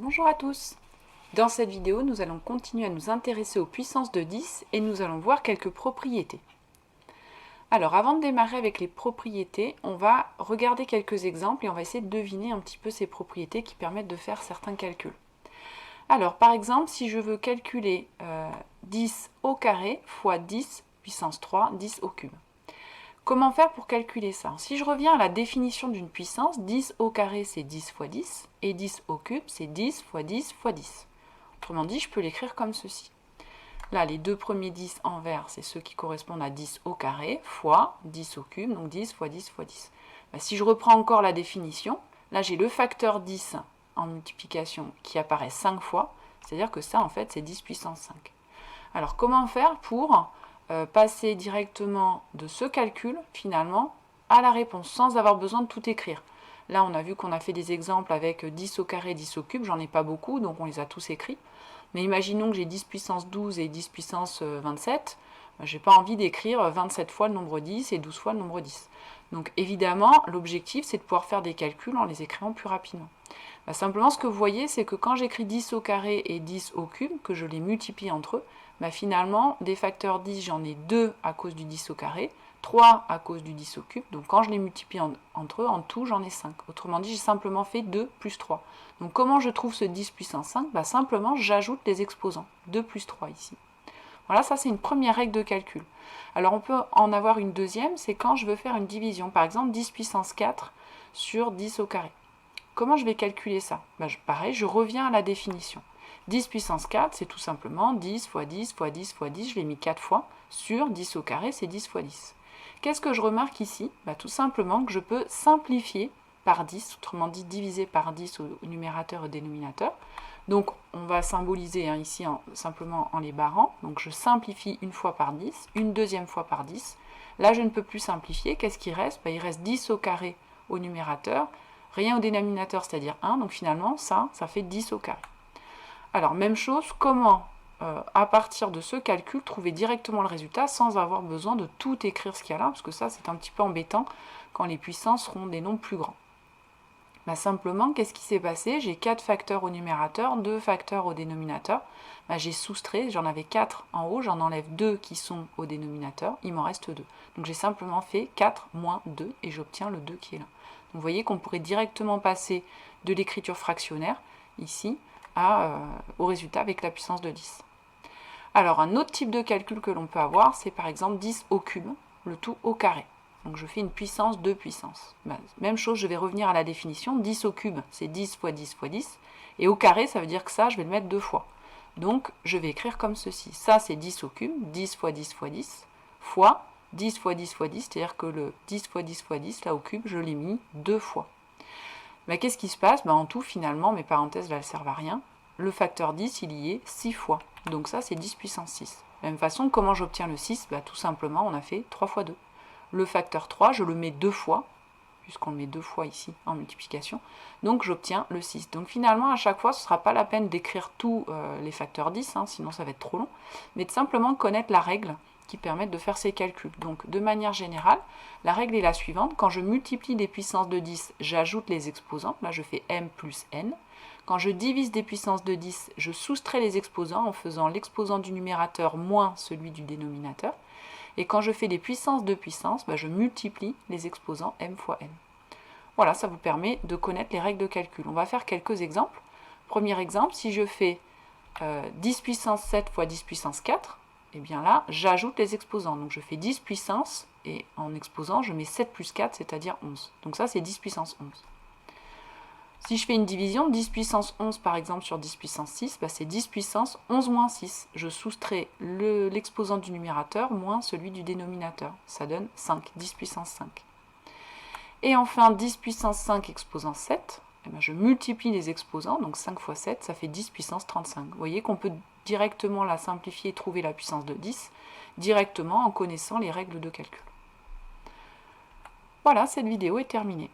Bonjour à tous. Dans cette vidéo, nous allons continuer à nous intéresser aux puissances de 10 et nous allons voir quelques propriétés. Alors, avant de démarrer avec les propriétés, on va regarder quelques exemples et on va essayer de deviner un petit peu ces propriétés qui permettent de faire certains calculs. Alors, par exemple, si je veux calculer 10 au carré fois 10 puissance 3, 10 au cube. Comment faire pour calculer ça? Si je reviens à la définition d'une puissance, 10 au carré c'est 10 fois 10, et 10 au cube c'est 10 fois 10 fois 10. Autrement dit, je peux l'écrire comme ceci. Là, les deux premiers 10 en vert, c'est ceux qui correspondent à 10 au carré, fois 10 au cube, donc 10 fois 10 fois 10. Si je reprends encore la définition, là j'ai le facteur 10 en multiplication qui apparaît 5 fois, c'est-à-dire que ça en fait c'est 10 puissance 5. Alors comment faire pour passer directement de ce calcul, finalement, à la réponse, sans avoir besoin de tout écrire. Là, on a vu qu'on a fait des exemples avec 10 au carré, 10 au cube, j'en ai pas beaucoup, donc on les a tous écrits. Mais imaginons que j'ai 10 puissance 12 et 10 puissance 27, j'ai pas envie d'écrire 27 fois le nombre 10 et 12 fois le nombre 10. Donc évidemment, l'objectif, c'est de pouvoir faire des calculs en les écrivant plus rapidement. Simplement, ce que vous voyez, c'est que quand j'écris 10 au carré et 10 au cube, que je les multiplie entre eux, finalement, des facteurs 10, j'en ai 2 à cause du 10 au carré, 3 à cause du 10 au cube, donc quand je les multiplie entre eux, en tout, j'en ai 5. Autrement dit, j'ai simplement fait 2 plus 3. Donc comment je trouve ce 10 puissance 5? Simplement, j'ajoute les exposants, 2 plus 3 ici. Voilà, ça c'est une première règle de calcul. Alors on peut en avoir une deuxième, c'est quand je veux faire une division, par exemple 10 puissance 4 sur 10 au carré. Comment je vais calculer ça? Pareil, je reviens à la définition. 10 puissance 4, c'est tout simplement 10 fois 10 fois 10 fois 10, je l'ai mis 4 fois, sur 10 au carré, c'est 10 fois 10. Qu'est-ce que je remarque ici? Tout simplement que je peux simplifier par 10, autrement dit diviser par 10 au numérateur et au dénominateur. Donc on va symboliser ici simplement en les barrant. Donc je simplifie une fois par 10, une deuxième fois par 10. Là je ne peux plus simplifier, qu'est-ce qui reste? Il reste 10 au carré au numérateur, rien au dénominateur, c'est-à-dire 1, donc finalement ça fait 10 au carré. Alors même chose, comment à partir de ce calcul trouver directement le résultat sans avoir besoin de tout écrire ce qu'il y a là, parce que ça c'est un petit peu embêtant quand les puissances seront des nombres plus grands. Simplement, qu'est-ce qui s'est passé? J'ai 4 facteurs au numérateur, 2 facteurs au dénominateur. J'ai soustrait, j'en avais 4 en haut, j'en enlève 2 qui sont au dénominateur, il m'en reste 2. Donc j'ai simplement fait 4 moins 2 et j'obtiens le 2 qui est là. Donc vous voyez qu'on pourrait directement passer de l'écriture fractionnaire, ici, au résultat avec la puissance de 10. Alors un autre type de calcul que l'on peut avoir, c'est par exemple 10 au cube, le tout au carré. Donc je fais une puissance 2 puissance. Même chose, je vais revenir à la définition. 10 au cube, c'est 10 fois 10 fois 10. Et au carré, ça veut dire que ça, je vais le mettre 2 fois. Donc je vais écrire comme ceci. Ça, c'est 10 au cube, 10 fois 10 fois 10, fois 10 fois 10 fois 10, c'est-à-dire que le 10 fois 10 fois 10, là au cube, je l'ai mis 2 fois. Qu'est-ce qui se passe? En tout, finalement, mes parenthèses, là, elles ne servent à rien. Le facteur 10, il y est 6 fois. Donc ça, c'est 10 puissance 6. De la même façon, comment j'obtiens le 6? Tout simplement, on a fait 3 fois 2. Le facteur 3, je le mets 2 fois, puisqu'on le met 2 fois ici en multiplication. Donc j'obtiens le 6. Donc finalement, à chaque fois, ce ne sera pas la peine d'écrire tous les facteurs 10, sinon ça va être trop long, mais de simplement connaître la règle qui permet de faire ces calculs. Donc de manière générale, la règle est la suivante. Quand je multiplie des puissances de 10, j'ajoute les exposants. Là, je fais m plus n. Quand je divise des puissances de 10, je soustrais les exposants en faisant l'exposant du numérateur moins celui du dénominateur. Et quand je fais des puissances de puissance, je multiplie les exposants m fois n. Voilà, ça vous permet de connaître les règles de calcul. On va faire quelques exemples. Premier exemple, si je fais 10 puissance 7 fois 10 puissance 4, et bien là, j'ajoute les exposants. Donc je fais 10 puissance, et en exposant, je mets 7 plus 4, c'est-à-dire 11. Donc ça, c'est 10 puissance 11. Si je fais une division, 10 puissance 11 par exemple sur 10 puissance 6, c'est 10 puissance 11 moins 6. Je soustrais l'exposant du numérateur moins celui du dénominateur. Ça donne 5, 10 puissance 5. Et enfin, 10 puissance 5 exposant 7, je multiplie les exposants, donc 5 fois 7, ça fait 10 puissance 35. Vous voyez qu'on peut directement la simplifier et trouver la puissance de 10, directement en connaissant les règles de calcul. Voilà, cette vidéo est terminée.